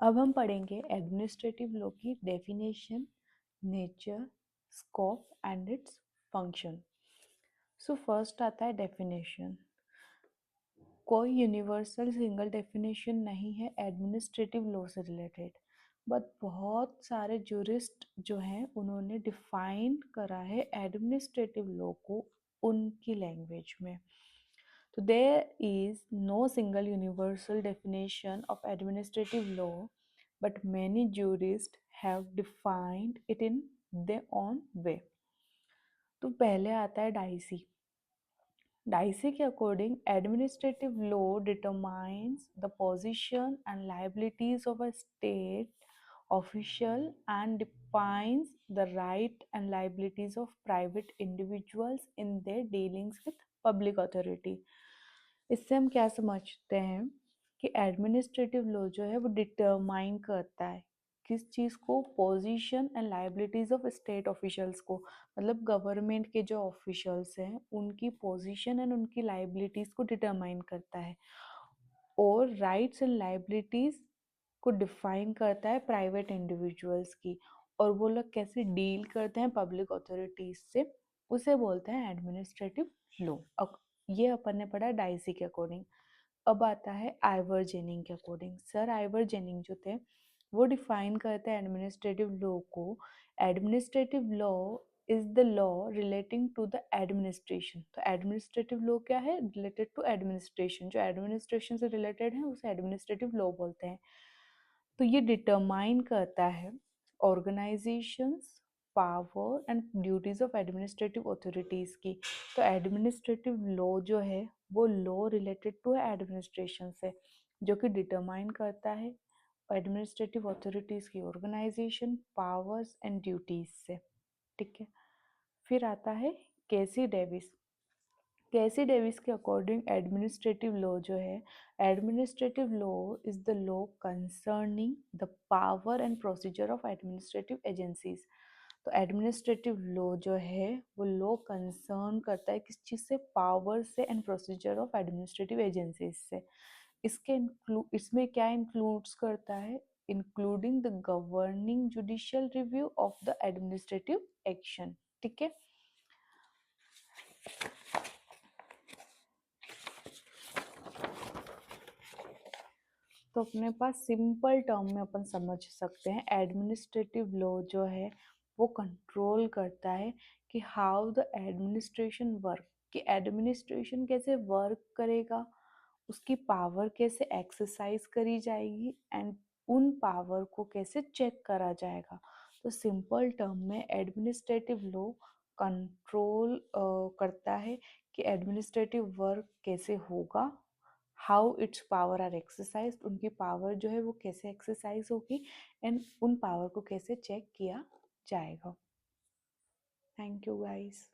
अब हम पढ़ेंगे एडमिनिस्ट्रेटिव लॉ की definition, nature, scope and its function. So first आता है डेफिनेशन। कोई यूनिवर्सल सिंगल डेफिनेशन नहीं है एडमिनिस्ट्रेटिव लॉ से रिलेटेड, बट बहुत सारे जूरिस्ट जो हैं उन्होंने डिफाइन करा है एडमिनिस्ट्रेटिव लॉ को उनकी लैंग्वेज में। So there is no single universal definition of administrative law, but many jurists have defined it in their own way. तो पहले आता है डाइसी। डाइसी के according administrative law determines the position and liabilities of a state official and defines the right and liabilities of private individuals in their dealings with public authority. इससे हम क्या समझते हैं कि एडमिनिस्ट्रेटिव लॉ जो है वो डिटरमाइन करता है किस चीज़ को, position and liabilities of state officials को, मतलब गवर्नमेंट के जो ऑफिशियल्स हैं उनकी पोजीशन एंड उनकी लायबिलिटीज को डिटरमाइन करता है, और राइट्स एंड लायबिलिटीज को डिफाइन करता है प्राइवेट इंडिविजुअल्स की, और वो लोग कैसे डील करते हैं पब्लिक अथॉरिटीज से, उसे बोलते हैं एडमिनिस्ट्रेटिव लॉ। ये अपन ने पढ़ा डाइसी के अकॉर्डिंग। अब आता है आइवर जेनिंग के अकॉर्डिंग। सर आइवर जेनिंग जो थे वो डिफाइन करते हैं एडमिनिस्ट्रेटिव लॉ को। Administrative law is the law relating to the administration. तो एडमिनिस्ट्रेटिव लॉ क्या है? Related to administration. जो एडमिनिस्ट्रेशन से रिलेटेड है उसे एडमिनिस्ट्रेटिव लॉ बोलते हैं। तो ये डिटरमाइन करता है organisations, power and duties of administrative authorities की। तो एडमिनिस्ट्रेटिव लॉ जो है वो लॉ रिलेटेड टू एडमिनिस्ट्रेशन से, जो कि डिटरमाइन करता है एडमिनिस्ट्रेटिव अथॉरिटीज की ऑर्गेनाइजेशन, पावर्स एंड ड्यूटीज से। ठीक है, फिर आता है केसी डेविस। केसी डेविस के अकॉर्डिंग एडमिनिस्ट्रेटिव लॉ जो है, administrative law is the law concerning the power and procedure of administrative agencies. तो एडमिनिस्ट्रेटिव लॉ जो है वो लॉ कंसर्न करता है किस चीज़ से? पावर से and procedure of administrative agencies से। इसमें क्या इंक्लूड्स करता है? Including the governing judicial review of the administrative action. ठीक है, तो अपने पास सिंपल टर्म में अपन समझ सकते हैं एडमिनिस्ट्रेटिव लॉ जो है वो कंट्रोल करता है कि हाउ द एडमिनिस्ट्रेशन वर्क, कि एडमिनिस्ट्रेशन कैसे वर्क करेगा, उसकी पावर कैसे एक्सरसाइज करी जाएगी एंड उन पावर को कैसे चेक करा जाएगा। तो सिंपल टर्म में एडमिनिस्ट्रेटिव लॉ कंट्रोल करता है कि एडमिनिस्ट्रेटिव वर्क कैसे होगा, how its power are exercise, उनकी पावर जो है वो कैसे एक्सरसाइज होगी एंड उन पावर को कैसे चेक किया जाएगा। Thank you guys.